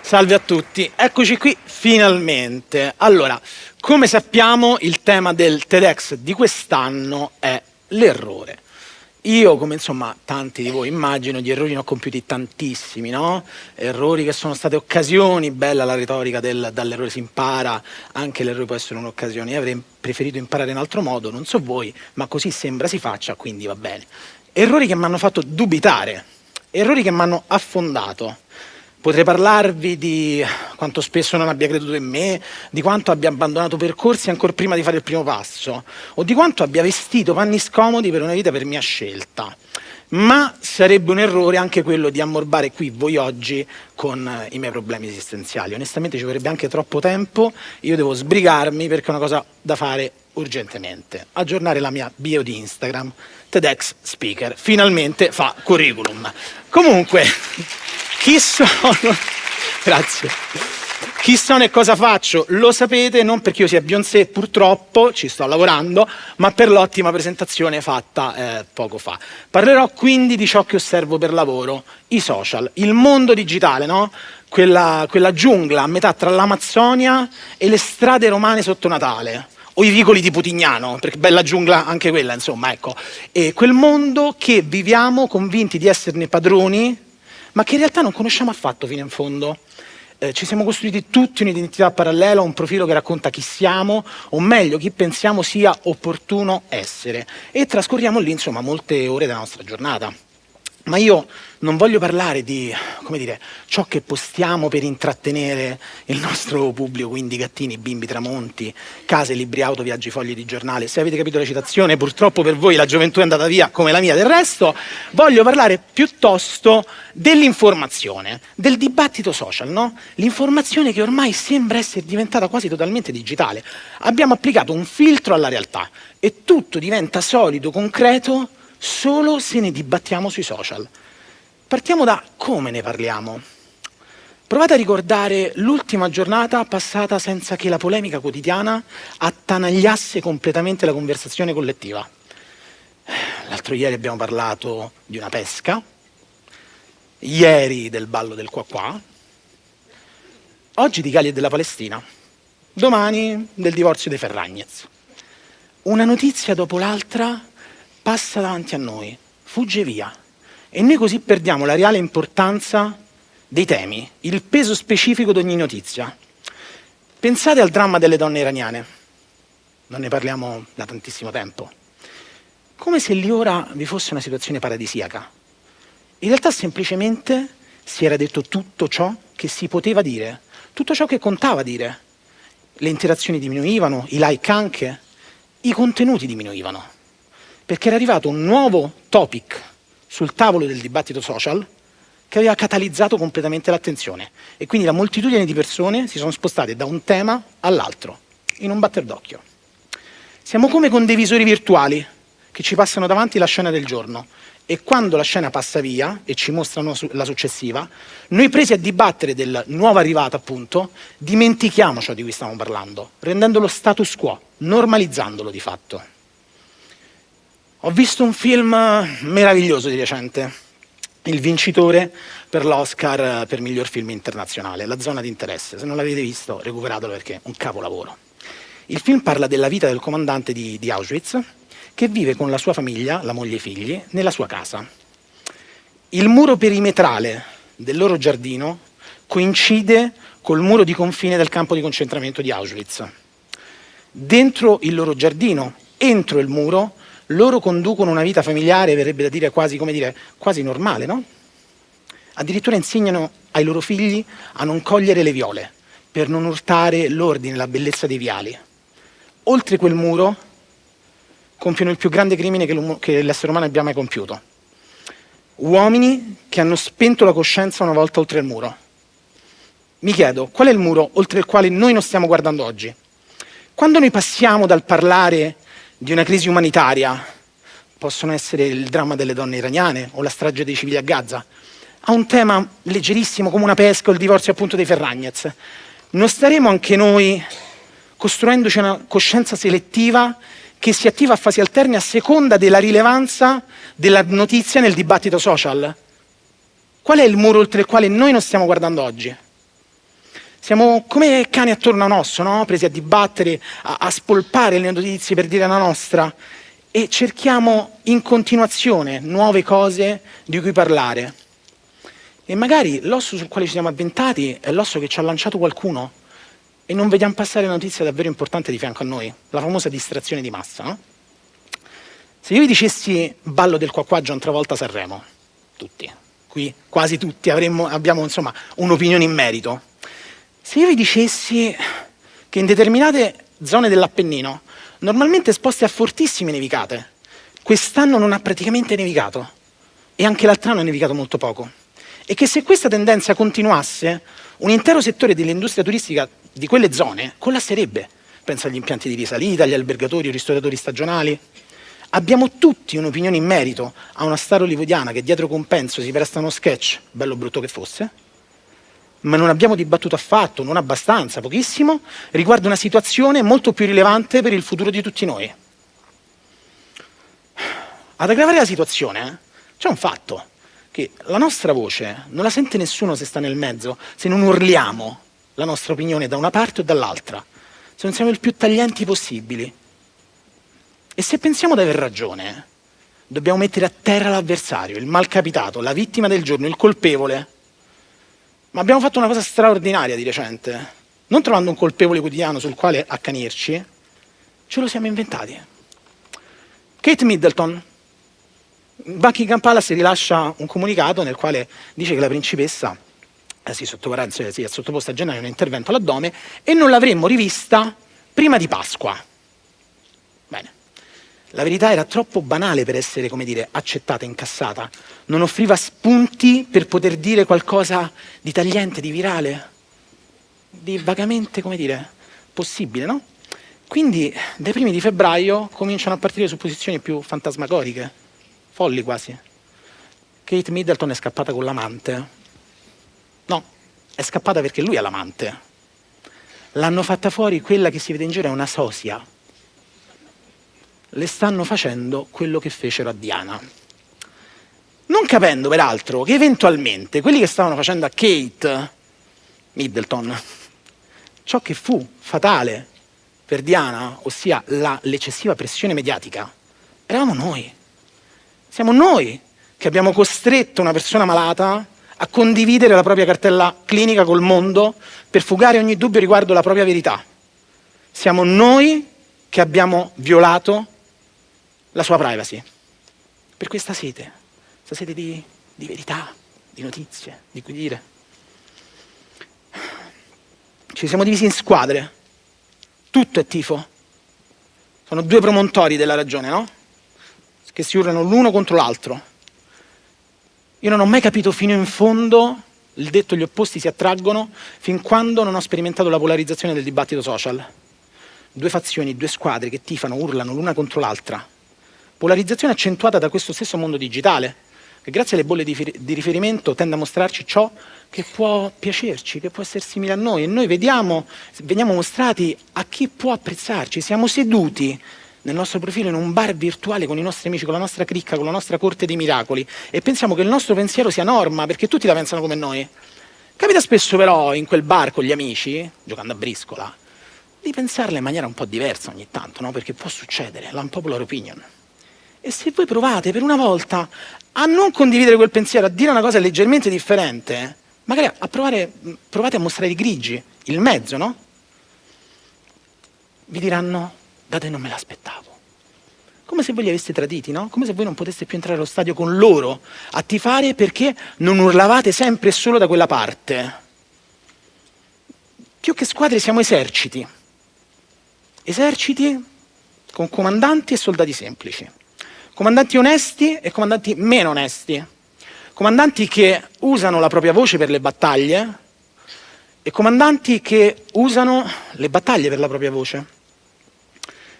Salve a tutti, eccoci qui finalmente. Allora, come sappiamo, il tema del TEDx di quest'anno è l'errore. Io, come insomma tanti di voi immagino, di errori ne ho compiuti tantissimi, no? Errori che sono state occasioni, bella la retorica del dall'errore si impara, anche l'errore può essere un'occasione. Io avrei preferito imparare in altro modo, non so voi, ma così sembra si faccia, quindi va bene. Errori che mi hanno fatto dubitare, errori che mi hanno affondato. Potrei parlarvi di quanto spesso non abbia creduto in me, di quanto abbia abbandonato percorsi ancora prima di fare il primo passo, o di quanto abbia vestito panni scomodi per una vita per mia scelta. Ma sarebbe un errore anche quello di ammorbare qui voi oggi con i miei problemi esistenziali. Onestamente ci vorrebbe anche troppo tempo, io devo sbrigarmi perché è una cosa da fare urgentemente. Aggiornare la mia bio di Instagram, TEDx Speaker, finalmente fa curriculum. Comunque, chi sono? Grazie. Chi sono e cosa faccio? Lo sapete, non perché io sia Beyoncé, purtroppo, ci sto lavorando, ma per l'ottima presentazione fatta poco fa. Parlerò quindi di ciò che osservo per lavoro, i social, il mondo digitale, no? Quella giungla a metà tra l'Amazzonia e le strade romane sotto Natale. O i vicoli di Putignano, perché bella giungla anche quella, insomma, ecco. E quel mondo che viviamo convinti di esserne padroni, ma che in realtà non conosciamo affatto fino in fondo. Ci siamo costruiti tutti un'identità parallela, un profilo che racconta chi siamo, o meglio, chi pensiamo sia opportuno essere. E trascorriamo lì, insomma, molte ore della nostra giornata. Ma io non voglio parlare di, come dire, ciò che postiamo per intrattenere il nostro pubblico, quindi gattini, bimbi, tramonti, case, libri auto, viaggi, fogli di giornale. Se avete capito la citazione, purtroppo per voi la gioventù è andata via come la mia del resto. Voglio parlare piuttosto dell'informazione, del dibattito social, no? L'informazione che ormai sembra essere diventata quasi totalmente digitale. Abbiamo applicato un filtro alla realtà e tutto diventa solido, concreto, solo se ne dibattiamo sui social. Partiamo da come ne parliamo. Provate a ricordare l'ultima giornata passata senza che la polemica quotidiana attanagliasse completamente la conversazione collettiva. L'altro ieri abbiamo parlato di una pesca, ieri del ballo del qua qua, oggi di Gali e della Palestina, domani del divorzio dei Ferragnez. Una notizia dopo l'altra passa davanti a noi, fugge via, e noi così perdiamo la reale importanza dei temi, il peso specifico di ogni notizia. Pensate al dramma delle donne iraniane, non ne parliamo da tantissimo tempo, come se lì ora vi fosse una situazione paradisiaca. In realtà semplicemente si era detto tutto ciò che si poteva dire, tutto ciò che contava dire. Le interazioni diminuivano, i like anche, i contenuti diminuivano. Perché era arrivato un nuovo topic sul tavolo del dibattito social che aveva catalizzato completamente l'attenzione e quindi la moltitudine di persone si sono spostate da un tema all'altro, in un batter d'occhio. Siamo come con dei visori virtuali che ci passano davanti la scena del giorno e quando la scena passa via e ci mostrano la successiva, noi presi a dibattere del nuovo arrivato, appunto, dimentichiamo ciò di cui stiamo parlando, rendendolo status quo, normalizzandolo di fatto. Ho visto un film meraviglioso di recente, il vincitore per l'Oscar per miglior film internazionale, La zona di interesse. Se non l'avete visto, recuperatelo perché è un capolavoro. Il film parla della vita del comandante di Auschwitz che vive con la sua famiglia, la moglie e i figli, nella sua casa. Il muro perimetrale del loro giardino coincide col muro di confine del campo di concentramento di Auschwitz. Dentro il loro giardino, entro il muro, loro conducono una vita familiare, verrebbe da dire quasi, come dire, quasi normale, no? Addirittura insegnano ai loro figli a non cogliere le viole, per non urtare l'ordine e la bellezza dei viali. Oltre quel muro compiono il più grande crimine che l'essere umano abbia mai compiuto. Uomini che hanno spento la coscienza una volta oltre il muro. Mi chiedo, qual è il muro oltre il quale noi non stiamo guardando oggi? Quando noi passiamo dal parlare di una crisi umanitaria, possono essere il dramma delle donne iraniane o la strage dei civili a Gaza, a un tema leggerissimo come una pesca o il divorzio appunto dei Ferragnez, non staremo anche noi costruendoci una coscienza selettiva che si attiva a fasi alterne a seconda della rilevanza della notizia nel dibattito social? Qual è il muro oltre il quale noi non stiamo guardando oggi? Siamo come cani attorno a un osso, no? Presi a dibattere, a spolpare le notizie per dire la nostra e cerchiamo in continuazione nuove cose di cui parlare. E magari l'osso sul quale ci siamo avventati è l'osso che ci ha lanciato qualcuno e non vediamo passare la notizia davvero importante di fianco a noi, la famosa distrazione di massa, no? Se io vi dicessi ballo del qua John Travolta Sanremo, tutti, qui quasi tutti abbiamo insomma un'opinione in merito. Se io vi dicessi che in determinate zone dell'Appennino, normalmente esposte a fortissime nevicate, quest'anno non ha praticamente nevicato e anche l'altro anno ha nevicato molto poco, e che se questa tendenza continuasse, un intero settore dell'industria turistica di quelle zone collasserebbe. Pensa agli impianti di risalita, agli albergatori o ristoratori stagionali. Abbiamo tutti un'opinione in merito a una star hollywoodiana che dietro compenso si presta uno sketch, bello o brutto che fosse, ma non abbiamo dibattuto affatto, non abbastanza, pochissimo, riguardo una situazione molto più rilevante per il futuro di tutti noi. Ad aggravare la situazione c'è un fatto, che la nostra voce non la sente nessuno se sta nel mezzo, se non urliamo la nostra opinione da una parte o dall'altra, se non siamo il più taglienti possibili. E se pensiamo di aver ragione, dobbiamo mettere a terra l'avversario, il malcapitato, la vittima del giorno, il colpevole. Ma abbiamo fatto una cosa straordinaria di recente. Non trovando un colpevole quotidiano sul quale accanirci, ce lo siamo inventati. Kate Middleton, Buckingham Palace rilascia un comunicato nel quale dice che la principessa si è sottoposta a gennaio a un intervento all'addome e non l'avremmo rivista prima di Pasqua. Bene. La verità era troppo banale per essere, come dire, accettata, incassata. Non offriva spunti per poter dire qualcosa di tagliente, di virale, di vagamente, come dire, possibile, no? Quindi, dai primi di febbraio cominciano a partire supposizioni più fantasmagoriche, folli quasi. Kate Middleton è scappata con l'amante. No, è scappata perché lui è l'amante. L'hanno fatta fuori, quella che si vede in giro è una sosia. Le stanno facendo quello che fecero a Diana. Non capendo, peraltro, che eventualmente quelli che stavano facendo a Kate Middleton ciò che fu fatale per Diana, ossia l'eccessiva pressione mediatica, eravamo noi. Siamo noi che abbiamo costretto una persona malata a condividere la propria cartella clinica col mondo per fugare ogni dubbio riguardo la propria verità. Siamo noi che abbiamo violato la sua privacy, per questa sete di verità, di notizie, di cui dire. Ci siamo divisi in squadre, tutto è tifo. Sono due promontori della ragione, no? Che si urlano l'uno contro l'altro. Io non ho mai capito fino in fondo il detto gli opposti si attraggono fin quando non ho sperimentato la polarizzazione del dibattito social. Due fazioni, due squadre che tifano, urlano l'una contro l'altra. Polarizzazione accentuata da questo stesso mondo digitale, che grazie alle bolle di riferimento tende a mostrarci ciò che può piacerci, che può essere simile a noi. E noi veniamo mostrati a chi può apprezzarci. Siamo seduti nel nostro profilo in un bar virtuale con i nostri amici, con la nostra cricca, con la nostra corte dei miracoli e pensiamo che il nostro pensiero sia norma, perché tutti la pensano come noi. Capita spesso però in quel bar con gli amici, giocando a briscola, di pensarla in maniera un po' diversa ogni tanto, no? Perché può succedere, l'unpopular opinion. E se voi provate per una volta a non condividere quel pensiero, a dire una cosa leggermente differente, magari provate a mostrare i grigi, il mezzo, no? Vi diranno, date, non me l'aspettavo. Come se voi li aveste traditi, no? Come se voi non poteste più entrare allo stadio con loro a tifare perché non urlavate sempre e solo da quella parte. Più che squadre siamo eserciti. Eserciti con comandanti e soldati semplici. Comandanti onesti e comandanti meno onesti. Comandanti che usano la propria voce per le battaglie e comandanti che usano le battaglie per la propria voce.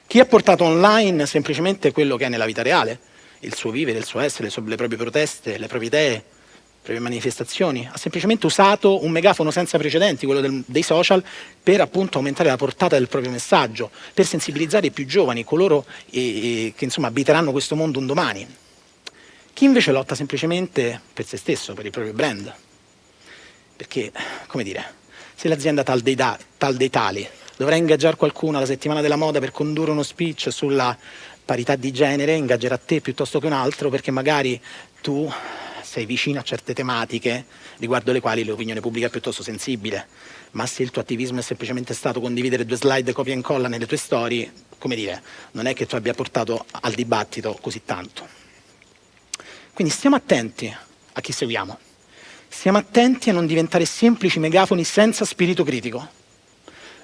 Chi ha portato online semplicemente quello che è nella vita reale, il suo vivere, il suo essere, le proprie proteste, le proprie idee, le proprie manifestazioni, ha semplicemente usato un megafono senza precedenti, quello dei social, per appunto aumentare la portata del proprio messaggio, per sensibilizzare i più giovani, coloro che insomma abiteranno questo mondo un domani. Chi invece lotta semplicemente per se stesso, per il proprio brand. Perché, come dire, se l'azienda tal dei tali dovrà ingaggiare qualcuno alla settimana della moda per condurre uno speech sulla parità di genere, ingaggerà te piuttosto che un altro perché magari tu sei vicino a certe tematiche riguardo le quali l'opinione pubblica è piuttosto sensibile. Ma se il tuo attivismo è semplicemente stato condividere 2 slide copia e incolla nelle tue storie, come dire, non è che tu abbia portato al dibattito così tanto. Quindi stiamo attenti a chi seguiamo. Stiamo attenti a non diventare semplici megafoni senza spirito critico.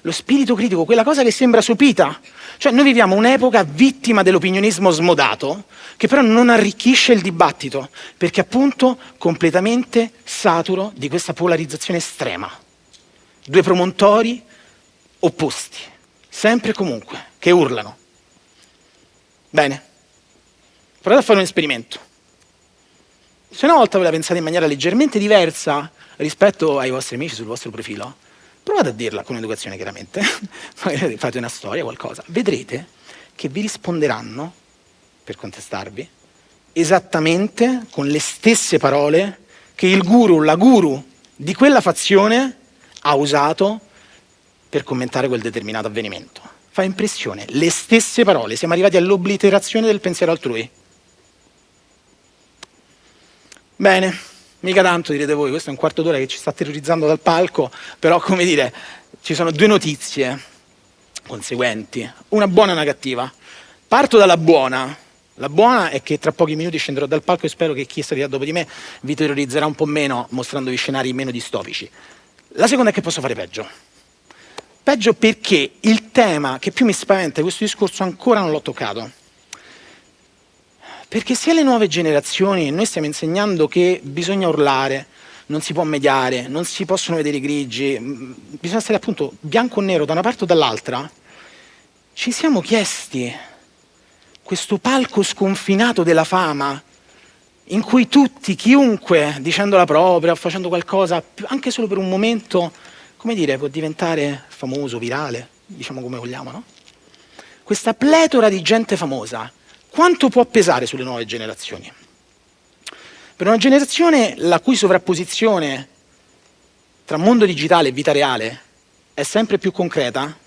Lo spirito critico, quella cosa che sembra sopita. Cioè noi viviamo un'epoca vittima dell'opinionismo smodato, che però non arricchisce il dibattito, perché appunto completamente saturo di questa polarizzazione estrema. 2 promontori opposti, sempre e comunque, che urlano. Bene, provate a fare un esperimento. Se una volta ve la pensate in maniera leggermente diversa rispetto ai vostri amici sul vostro profilo, provate a dirla con educazione chiaramente, magari fate una storia, qualcosa, vedrete che vi risponderanno, per contestarvi, esattamente con le stesse parole che il guru, la guru di quella fazione ha usato per commentare quel determinato avvenimento. Fa impressione, le stesse parole, siamo arrivati all'obliterazione del pensiero altrui. Bene, mica tanto direte voi, questo è un quarto d'ora che ci sta terrorizzando dal palco, però come dire, ci sono 2 notizie conseguenti, una buona e una cattiva. Parto dalla buona. La buona è che tra pochi minuti scenderò dal palco e spero che chi sarà dopo di me vi terrorizzerà un po' meno, mostrandovi scenari meno distopici. La seconda è che posso fare peggio. Peggio perché il tema che più mi spaventa di questo discorso ancora non l'ho toccato. Perché sia alle nuove generazioni, noi stiamo insegnando che bisogna urlare, non si può mediare, non si possono vedere i grigi, bisogna stare appunto bianco o nero da una parte o dall'altra, ci siamo chiesti questo palco sconfinato della fama in cui tutti, chiunque, dicendo la propria o facendo qualcosa, anche solo per un momento, come dire, può diventare famoso, virale, diciamo come vogliamo, no? Questa pletora di gente famosa, quanto può pesare sulle nuove generazioni? Per una generazione la cui sovrapposizione tra mondo digitale e vita reale è sempre più concreta,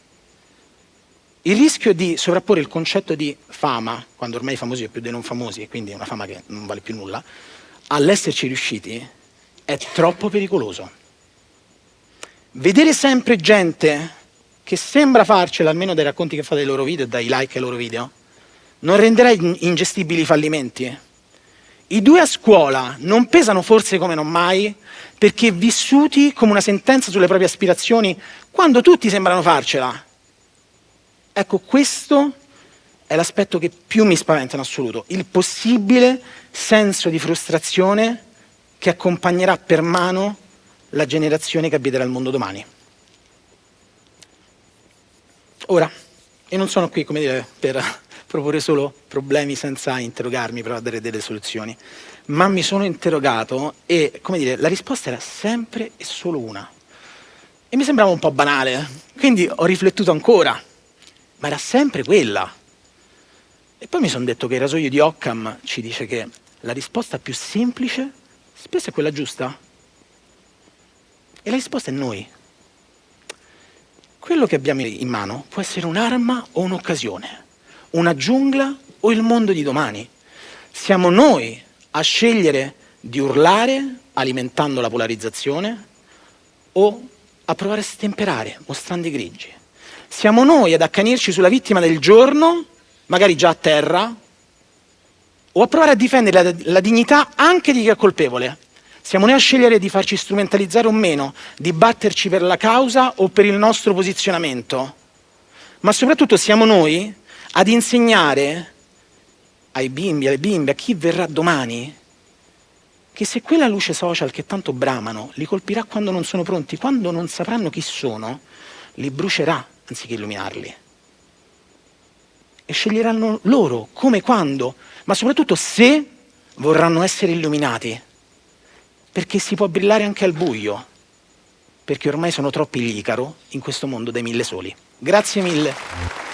il rischio di sovrapporre il concetto di fama, quando ormai i famosi è più dei non famosi, e quindi è una fama che non vale più nulla, all'esserci riusciti è troppo pericoloso. Vedere sempre gente che sembra farcela, almeno dai racconti che fate dei loro video e dai like ai loro video, non renderà ingestibili i fallimenti? I 2 a scuola non pesano forse come non mai perché vissuti come una sentenza sulle proprie aspirazioni quando tutti sembrano farcela? Ecco, questo è l'aspetto che più mi spaventa in assoluto, il possibile senso di frustrazione che accompagnerà per mano la generazione che abiterà il mondo domani. Ora, io non sono qui, come dire, per proporre solo problemi senza interrogarmi, però a dare delle soluzioni, ma mi sono interrogato e, come dire, la risposta era sempre e solo una. E mi sembrava un po' banale, quindi ho riflettuto ancora, ma era sempre quella. E poi mi sono detto che il rasoio di Occam ci dice che la risposta più semplice spesso è quella giusta. E la risposta è noi. Quello che abbiamo in mano può essere un'arma o un'occasione, una giungla o il mondo di domani. Siamo noi a scegliere di urlare alimentando la polarizzazione o a provare a stemperare mostrando i grigi. Siamo noi ad accanirci sulla vittima del giorno, magari già a terra, o a provare a difendere la dignità anche di chi è colpevole. Siamo noi a scegliere di farci strumentalizzare o meno, di batterci per la causa o per il nostro posizionamento. Ma soprattutto siamo noi ad insegnare ai bimbi, alle bimbe, a chi verrà domani, che se quella luce social che tanto bramano li colpirà quando non sono pronti, quando non sapranno chi sono, li brucerà anziché illuminarli. E sceglieranno loro, come, quando, ma soprattutto se vorranno essere illuminati. Perché si può brillare anche al buio, perché ormai sono troppi gli Icaro in questo mondo dei 1000 soli. Grazie mille.